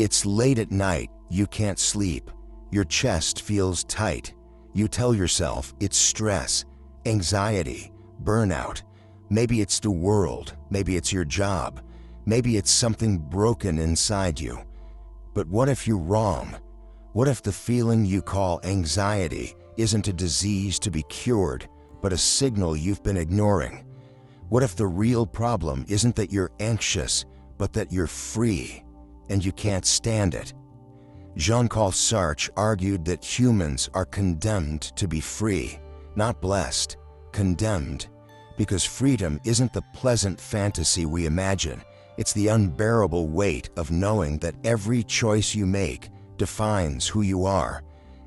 It's late at night, you can't sleep. Your chest feels tight. You tell yourself it's stress, anxiety, burnout. Maybe it's the world, maybe it's your job, maybe it's something broken inside you. But what if you're wrong? What if the feeling you call anxiety isn't a disease to be cured, but a signal you've been ignoring? What if the real problem isn't that you're anxious, but that you're free, and you can't stand it? Jean-Paul Sartre argued that humans are condemned to be free, not blessed, condemned, because freedom isn't the pleasant fantasy we imagine. It's the unbearable weight of knowing that every choice you make defines who you are,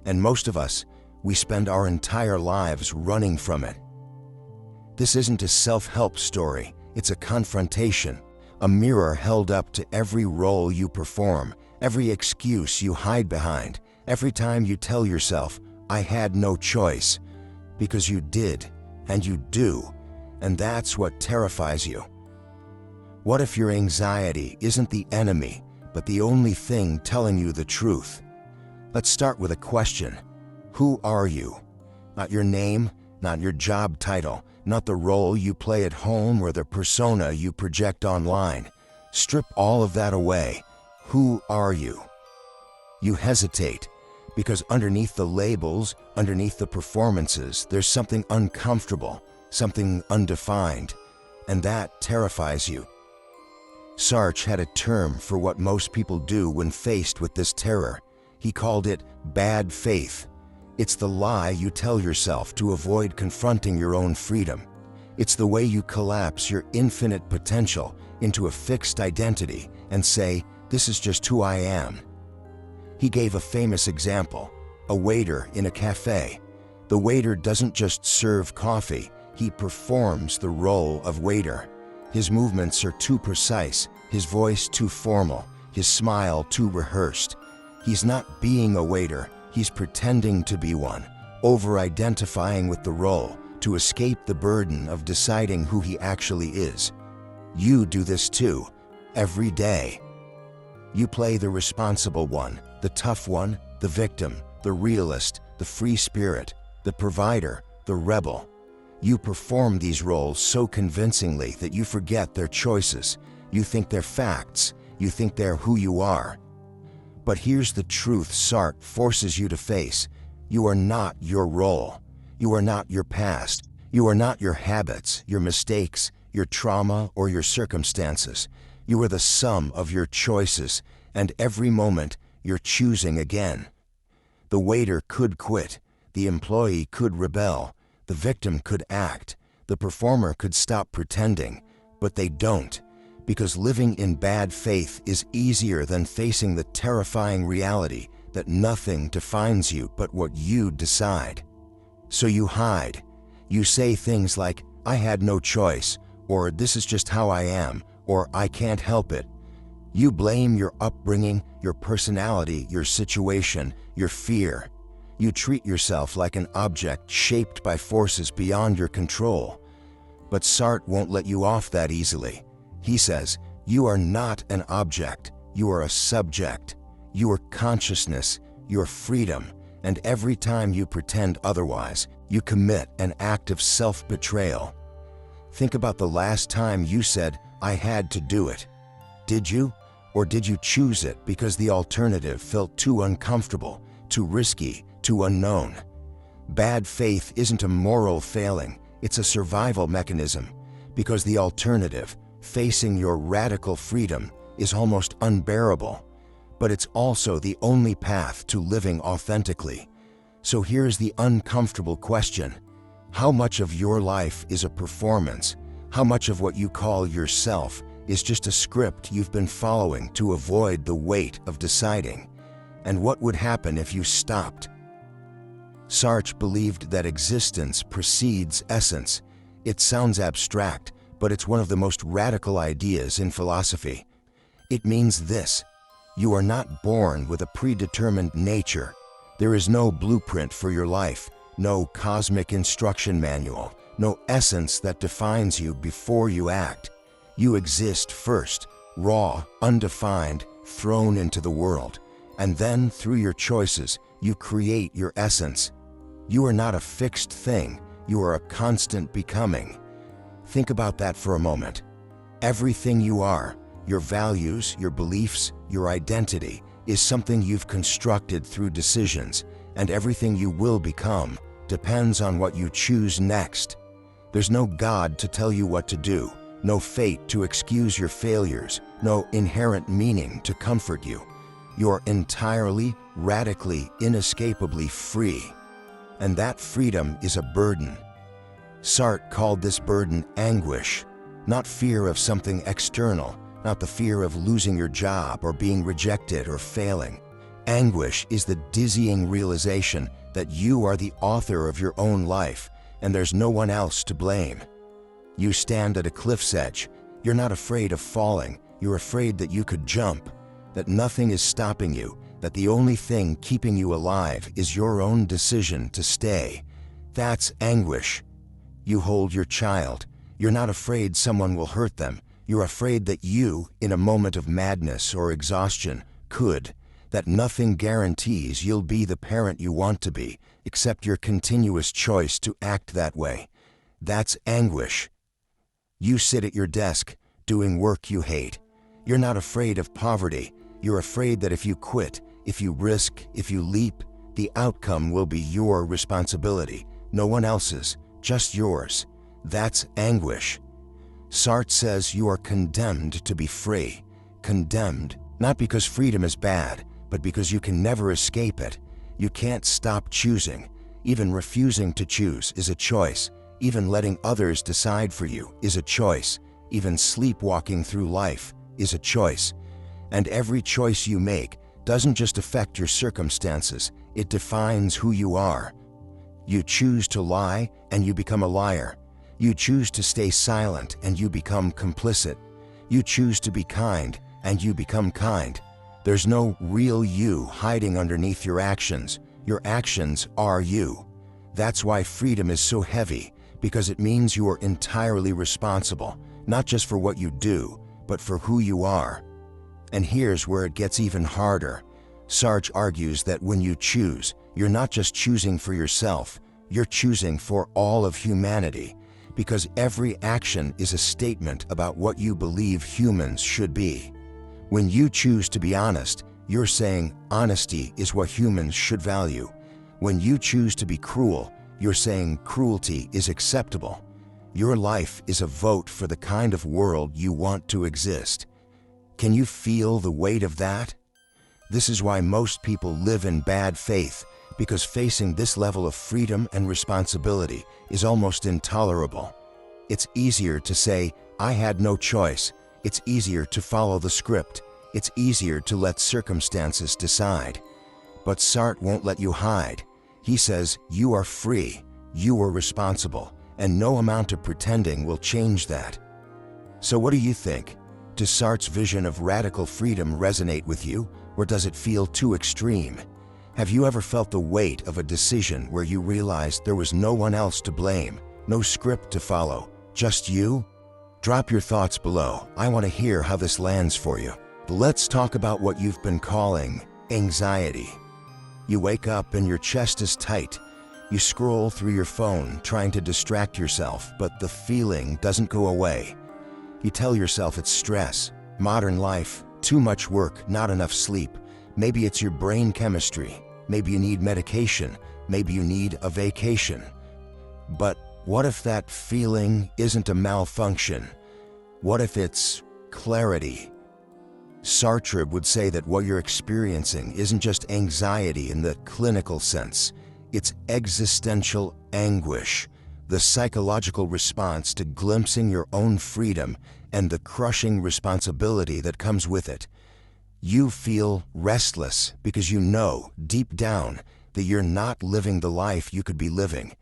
and most of us, we spend our entire lives running from it. This isn't a self-help story, it's a confrontation, a mirror held up to every role you perform, every excuse you hide behind, every time you tell yourself, I had no choice, because you did, and you do, and that's what terrifies you. What if your anxiety isn't the enemy, but the only thing telling you the truth? Let's start with a question. Who are you? Not your name, not your job title, not the role you play at home or the persona you project online. Strip all of that away. Who are you? You hesitate, because underneath the labels, underneath the performances, there's something uncomfortable, something undefined, and that terrifies you. Sartre had a term for what most people do when faced with this terror. He called it bad faith. It's the lie you tell yourself to avoid confronting your own freedom. It's the way you collapse your infinite potential into a fixed identity and say, this is just who I am. He gave a famous example, a waiter in a cafe. The waiter doesn't just serve coffee, he performs the role of waiter. His movements are too precise, his voice too formal, his smile too rehearsed. He's not being a waiter, he's pretending to be one, over-identifying with the role to escape the burden of deciding who he actually is. You do this too, every day. You play the responsible one, the tough one, the victim, the realist, the free spirit, the provider, the rebel. You perform these roles so convincingly that you forget their choices. You think they're facts. You think they're who you are. But here's the truth Sartre forces you to face. You are not your role. You are not your past. You are not your habits, your mistakes, your trauma, or your circumstances. You are the sum of your choices, and every moment you're choosing again. The waiter could quit. The employee could rebel. The victim could act, the performer could stop pretending, but they don't, because living in bad faith is easier than facing the terrifying reality that nothing defines you but what you decide. So you hide. You say things like, I had no choice, or this is just how I am, or I can't help it. You blame your upbringing, your personality, your situation, your fear. You treat yourself like an object shaped by forces beyond your control. But Sartre won't let you off that easily. He says, you are not an object, you are a subject. You are consciousness, your freedom, and every time you pretend otherwise, you commit an act of self-betrayal. Think about the last time you said, I had to do it. Did you? Or did you choose it because the alternative felt too uncomfortable, too risky, too unknown? Bad faith isn't a moral failing, it's a survival mechanism, because the alternative, facing your radical freedom, is almost unbearable. But it's also the only path to living authentically. So here's the uncomfortable question. How much of your life is a performance? How much of what you call yourself is just a script you've been following to avoid the weight of deciding? And what would happen if you stopped? Sartre believed that existence precedes essence. It sounds abstract, but it's one of the most radical ideas in philosophy. It means this: you are not born with a predetermined nature. There is no blueprint for your life, no cosmic instruction manual, no essence that defines you before you act. You exist first, raw, undefined, thrown into the world, and then through your choices, you create your essence. You are not a fixed thing, you are a constant becoming. Think about that for a moment. Everything you are, your values, your beliefs, your identity, is something you've constructed through decisions, and everything you will become depends on what you choose next. There's no God to tell you what to do, no fate to excuse your failures, no inherent meaning to comfort you. You're entirely, radically, inescapably free. And that freedom is a burden. Sartre called this burden anguish, not fear of something external, not the fear of losing your job or being rejected or failing. Anguish is the dizzying realization that you are the author of your own life, and there's no one else to blame. You stand at a cliff's edge. You're not afraid of falling. You're afraid that you could jump, that nothing is stopping you, that the only thing keeping you alive is your own decision to stay. That's anguish. You hold your child. You're not afraid someone will hurt them. You're afraid that you, in a moment of madness or exhaustion, could, that nothing guarantees you'll be the parent you want to be, except your continuous choice to act that way. That's anguish. You sit at your desk, doing work you hate. You're not afraid of poverty. You're afraid that if you quit, if you risk, if you leap, the outcome will be your responsibility, no one else's, just yours. That's anguish. Sartre says you are condemned to be free. Condemned, not because freedom is bad, but because you can never escape it. You can't stop choosing. Even refusing to choose is a choice. Even letting others decide for you is a choice. Even sleepwalking through life is a choice. And every choice you make doesn't just affect your circumstances, it defines who you are. You choose to lie, and you become a liar. You choose to stay silent, and you become complicit. You choose to be kind, and you become kind. There's no real you hiding underneath your actions. Your actions are you. That's why freedom is so heavy, because it means you are entirely responsible, not just for what you do, but for who you are. And here's where it gets even harder. Sartre argues that when you choose, you're not just choosing for yourself, you're choosing for all of humanity, because every action is a statement about what you believe humans should be. When you choose to be honest, you're saying honesty is what humans should value. When you choose to be cruel, you're saying cruelty is acceptable. Your life is a vote for the kind of world you want to exist. Can you feel the weight of that? This is why most people live in bad faith, because facing this level of freedom and responsibility is almost intolerable. It's easier to say, I had no choice. It's easier to follow the script. It's easier to let circumstances decide. But Sartre won't let you hide. He says, you are free, you are responsible, and no amount of pretending will change that. So what do you think? Does Sartre's vision of radical freedom resonate with you, or does it feel too extreme? Have you ever felt the weight of a decision where you realized there was no one else to blame, no script to follow, just you? Drop your thoughts below. I want to hear how this lands for you. Let's talk about what you've been calling anxiety. You wake up and your chest is tight. You scroll through your phone trying to distract yourself, but the feeling doesn't go away. You tell yourself it's stress, modern life, too much work, not enough sleep. Maybe it's your brain chemistry. Maybe you need medication. Maybe you need a vacation. But what if that feeling isn't a malfunction? What if it's clarity? Sartre would say that what you're experiencing isn't just anxiety in the clinical sense. It's existential anguish, the psychological response to glimpsing your own freedom and the crushing responsibility that comes with it. You feel restless because you know, deep down, that you're not living the life you could be living.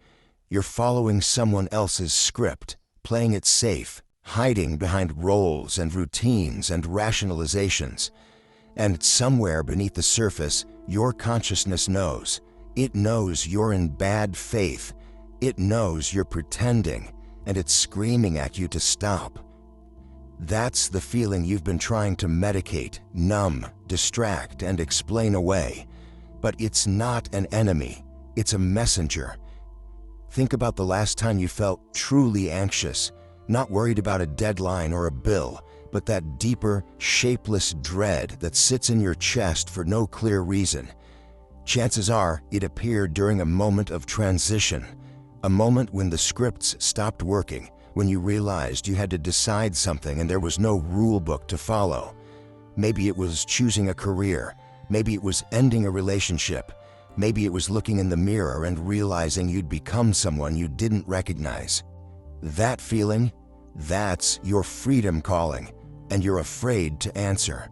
You're following someone else's script, playing it safe, hiding behind roles and routines and rationalizations. And somewhere beneath the surface, your consciousness knows. It knows you're in bad faith. It knows you're pretending, and it's screaming at you to stop. That's the feeling you've been trying to medicate, numb, distract, and explain away. But it's not an enemy, it's a messenger. Think about the last time you felt truly anxious, not worried about a deadline or a bill, but that deeper, shapeless dread that sits in your chest for no clear reason. Chances are it appeared during a moment of transition, a moment when the scripts stopped working, when you realized you had to decide something and there was no rule book to follow. Maybe it was choosing a career, maybe it was ending a relationship, maybe it was looking in the mirror and realizing you'd become someone you didn't recognize. That feeling, that's your freedom calling, and you're afraid to answer.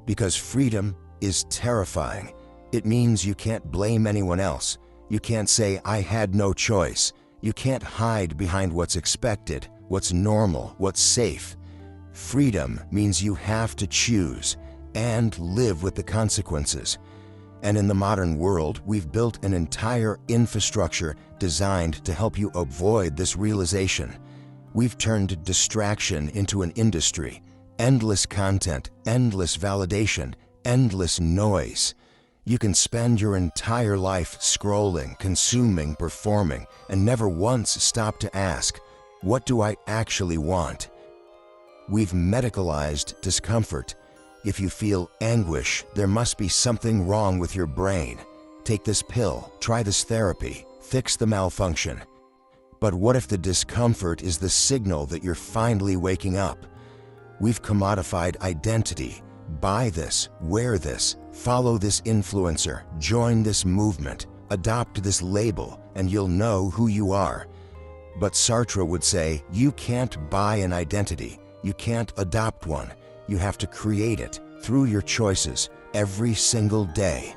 Because freedom is terrifying. It means you can't blame anyone else. You can't say, "I had no choice." You can't hide behind what's expected, what's normal, what's safe. Freedom means you have to choose and live with the consequences. And in the modern world, we've built an entire infrastructure designed to help you avoid this realization. We've turned distraction into an industry. Endless content, endless validation, endless noise. You can spend your entire life scrolling, consuming, performing, and never once stop to ask, what do I actually want? We've medicalized discomfort. If you feel anguish, there must be something wrong with your brain. Take this pill, try this therapy, fix the malfunction. But what if the discomfort is the signal that you're finally waking up? We've commodified identity. Buy this, wear this, follow this influencer, join this movement, adopt this label, and you'll know who you are. But Sartre would say, you can't buy an identity, you can't adopt one. You have to create it through your choices every single day.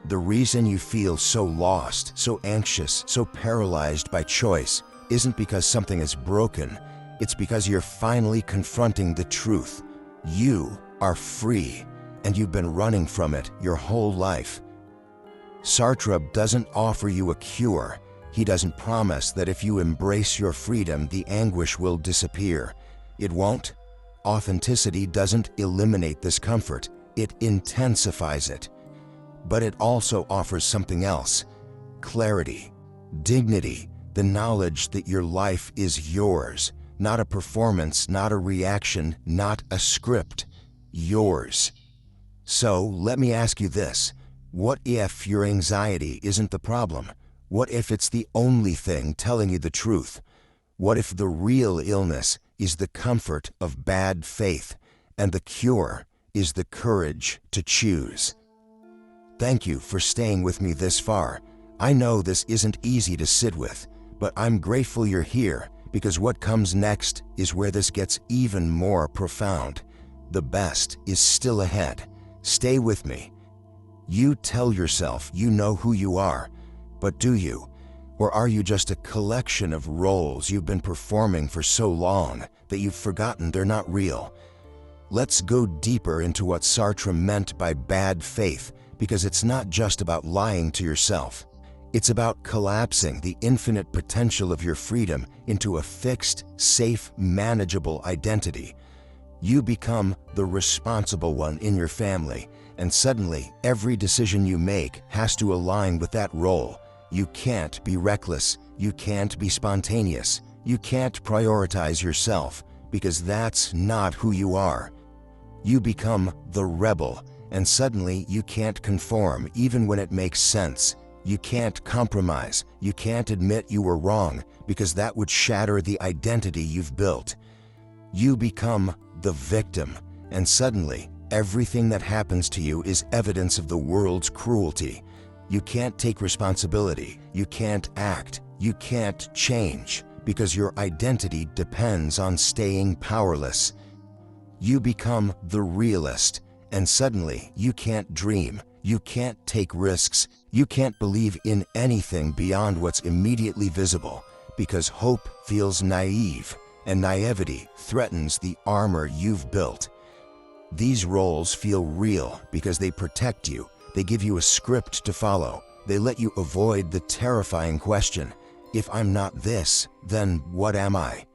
The reason you feel so lost, so anxious, so paralyzed by choice isn't because something is broken. It's because you're finally confronting the truth. You are free, and you've been running from it your whole life. Sartre doesn't offer you a cure. He doesn't promise that if you embrace your freedom, the anguish will disappear. It won't. Authenticity doesn't eliminate discomfort. It intensifies it. But it also offers something else: clarity, dignity, the knowledge that your life is yours, not a performance, not a reaction, not a script. Yours. So let me ask you this. What if your anxiety isn't the problem? What if it's the only thing telling you the truth? What if the real illness is the comfort of bad faith, and the cure is the courage to choose? Thank you for staying with me this far. I know this isn't easy to sit with, but I'm grateful you're here, because what comes next is where this gets even more profound. The best is still ahead. Stay with me. You tell yourself you know who you are, but do you? Or are you just a collection of roles you've been performing for so long that you've forgotten they're not real? Let's go deeper into what Sartre meant by bad faith, because it's not just about lying to yourself. It's about collapsing the infinite potential of your freedom into a fixed, safe, manageable identity. You become the responsible one in your family, and suddenly every decision you make has to align with that role. You can't be reckless, you can't be spontaneous, you can't prioritize yourself, because that's not who you are. You become the rebel, and suddenly you can't conform even when it makes sense. You can't compromise, you can't admit you were wrong, because that would shatter the identity you've built. You become the victim, and suddenly everything that happens to you is evidence of the world's cruelty. You can't take responsibility, you can't act, you can't change, because your identity depends on staying powerless. You become the realist, and suddenly you can't dream, you can't take risks, you can't believe in anything beyond what's immediately visible, because hope feels naive, and naivety threatens the armor you've built. These roles feel real because they protect you, they give you a script to follow, they let you avoid the terrifying question, if I'm not this, then what am I?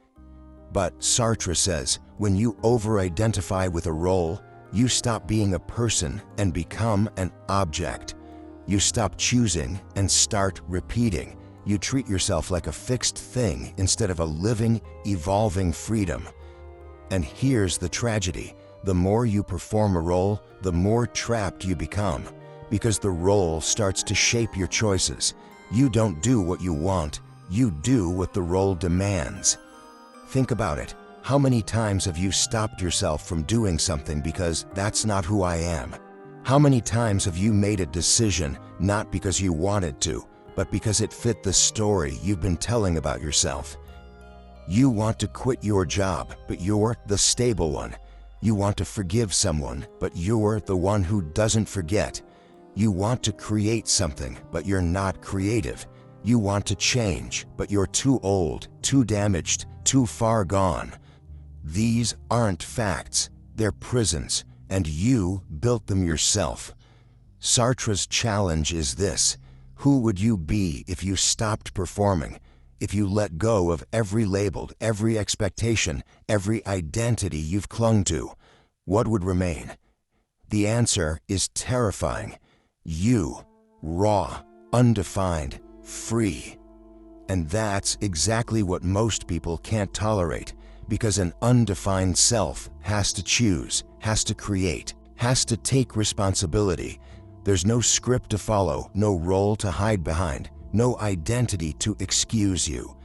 But Sartre says, when you over-identify with a role, you stop being a person and become an object. You stop choosing and start repeating. You treat yourself like a fixed thing instead of a living, evolving freedom. And here's the tragedy. The more you perform a role, the more trapped you become, because the role starts to shape your choices. You don't do what you want, you do what the role demands. Think about it. How many times have you stopped yourself from doing something because that's not who I am? How many times have you made a decision not because you wanted to, but because it fit the story you've been telling about yourself? You want to quit your job, but you're the stable one. You want to forgive someone, but you're the one who doesn't forget. You want to create something, but you're not creative. You want to change, but you're too old, too damaged, too far gone. These aren't facts, they're prisons, and you built them yourself. Sartre's challenge is this: who would you be if you stopped performing? If you let go of every label, every expectation, every identity you've clung to, what would remain? The answer is terrifying. You, raw, undefined, free. And that's exactly what most people can't tolerate, because an undefined self has to choose, has to create, has to take responsibility. There's no script to follow, no role to hide behind, no identity to excuse you.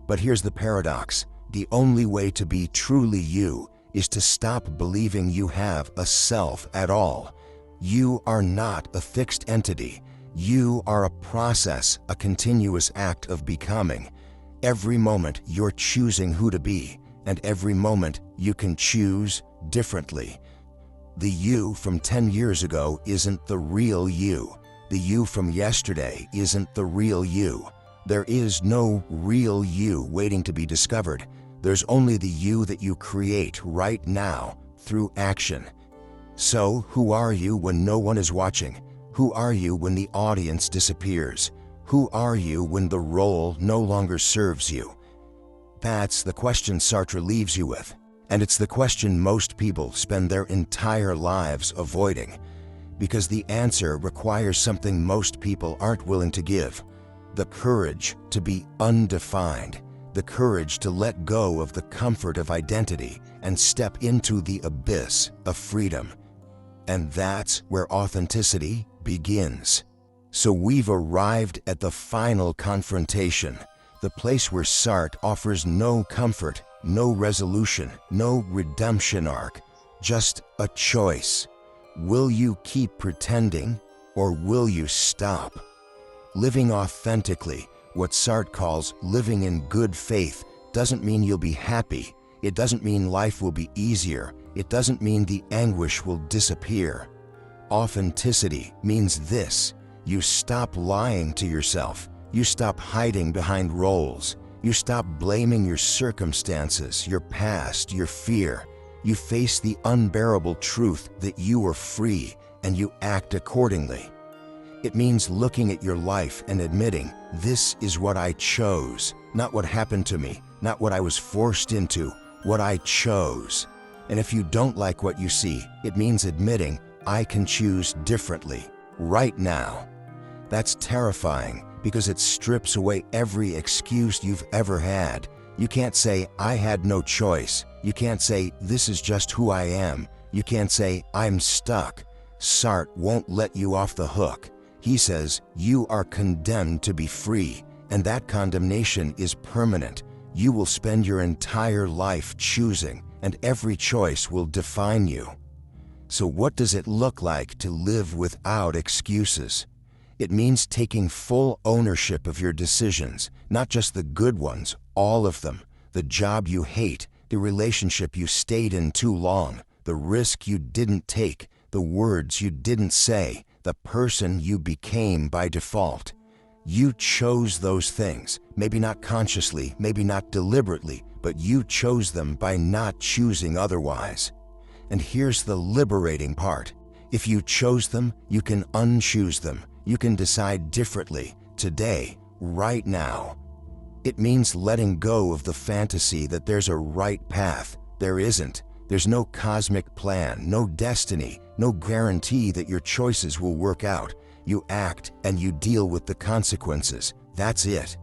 But here's the paradox. The only way to be truly you is to stop believing you have a self at all. You are not a fixed entity. You are a process, a continuous act of becoming. Every moment you're choosing who to be, and every moment you can choose differently. The you from 10 years ago isn't the real you. The you from yesterday isn't the real you. There is no real you waiting to be discovered. There's only the you that you create right now through action. So, who are you when no one is watching? Who are you when the audience disappears? Who are you when the role no longer serves you? That's the question Sartre leaves you with. And it's the question most people spend their entire lives avoiding, because the answer requires something most people aren't willing to give: the courage to be undefined, the courage to let go of the comfort of identity and step into the abyss of freedom. And that's where authenticity begins. So we've arrived at the final confrontation, the place where Sartre offers no comfort, no resolution, no redemption arc, just a choice. Will you keep pretending, or will you stop? Living authentically, what Sartre calls living in good faith, doesn't mean you'll be happy. It doesn't mean life will be easier. It doesn't mean the anguish will disappear. Authenticity means this: you stop lying to yourself. You stop hiding behind roles. You stop blaming your circumstances, your past, your fear. You face the unbearable truth that you are free, and you act accordingly. It means looking at your life and admitting, this is what I chose, not what happened to me, not what I was forced into, what I chose. And if you don't like what you see, it means admitting, I can choose differently, right now. That's terrifying, because it strips away every excuse you've ever had. You can't say, I had no choice. You can't say, this is just who I am. You can't say, I'm stuck. Sartre won't let you off the hook. He says, you are condemned to be free, and that condemnation is permanent. You will spend your entire life choosing, and every choice will define you. So what does it look like to live without excuses? It means taking full ownership of your decisions, not just the good ones, all of them. The job you hate, the relationship you stayed in too long, the risk you didn't take, the words you didn't say, the person you became by default. You chose those things, maybe not consciously, maybe not deliberately, but you chose them by not choosing otherwise. And here's the liberating part. If you chose them, you can unchoose them. You can decide differently, today, right now. It means letting go of the fantasy that there's a right path. There isn't. There's no cosmic plan, no destiny, no guarantee that your choices will work out. You act and you deal with the consequences. That's it.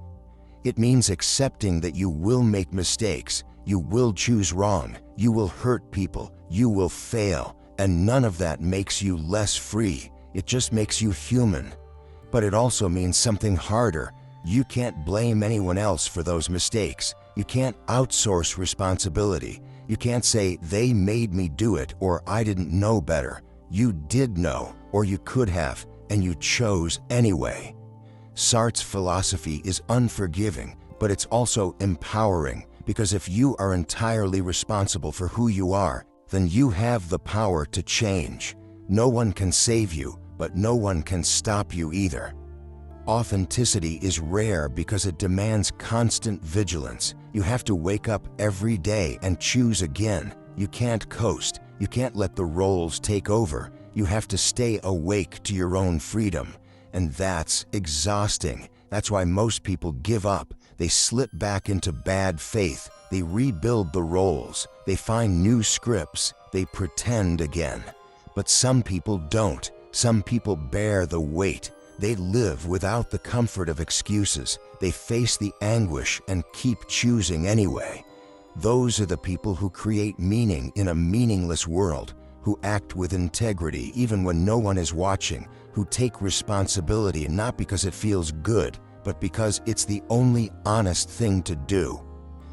It means accepting that you will make mistakes, you will choose wrong, you will hurt people, you will fail, and none of that makes you less free. It just makes you human. But it also means something harder. You can't blame anyone else for those mistakes. You can't outsource responsibility. You can't say, they made me do it, or I didn't know better. You did know, or you could have, and you chose anyway. Sartre's philosophy is unforgiving, but it's also empowering, because if you are entirely responsible for who you are, then you have the power to change. No one can save you, but no one can stop you either. Authenticity is rare because it demands constant vigilance. You have to wake up every day and choose again. You can't coast. You can't let the roles take over. You have to stay awake to your own freedom. And that's exhausting. That's why most people give up. They slip back into bad faith. They rebuild the roles. They find new scripts. They pretend again. But some people don't. Some people bear the weight. They live without the comfort of excuses. They face the anguish and keep choosing anyway. Those are the people who create meaning in a meaningless world, who act with integrity even when no one is watching, who take responsibility not because it feels good, but because it's the only honest thing to do.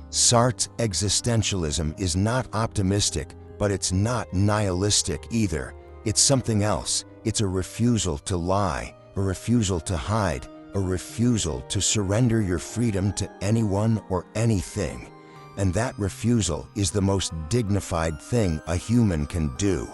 Sartre's existentialism is not optimistic, but it's not nihilistic either. It's something else. It's a refusal to lie, a refusal to hide, a refusal to surrender your freedom to anyone or anything. And that refusal is the most dignified thing a human can do.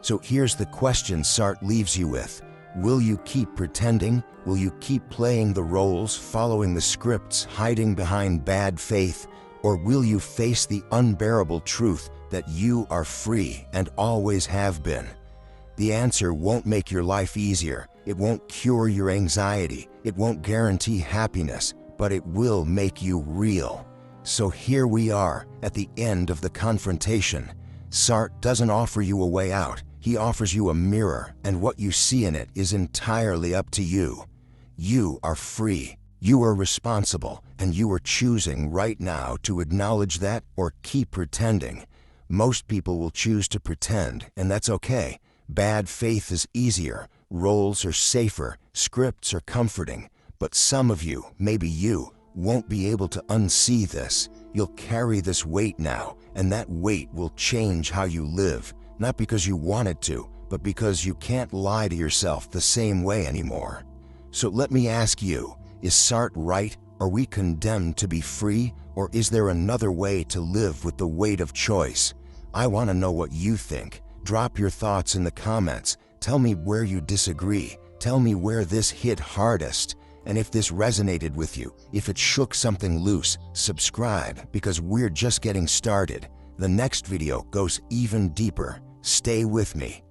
So here's the question Sartre leaves you with. Will you keep pretending? Will you keep playing the roles, following the scripts, hiding behind bad faith? Or will you face the unbearable truth that you are free and always have been? The answer won't make your life easier. It won't cure your anxiety. It won't guarantee happiness, but it will make you real. So here we are, at the end of the confrontation. Sartre doesn't offer you a way out. He offers you a mirror, and what you see in it is entirely up to you. You are free. You are responsible, and you are choosing right now to acknowledge that or keep pretending. Most people will choose to pretend, and that's okay. Bad faith is easier. Roles are safer, scripts are comforting, but some of you, maybe you, won't be able to unsee this. You'll carry this weight now, and that weight will change how you live, not because you want it to, but because you can't lie to yourself the same way anymore. So let me ask you, is Sartre right? Are we condemned to be free, or is there another way to live with the weight of choice? I want to know what you think. Drop your thoughts in the comments. Tell me where you disagree. Tell me where this hit hardest. And if this resonated with you, if it shook something loose, subscribe because we're just getting started. The next video goes even deeper. Stay with me.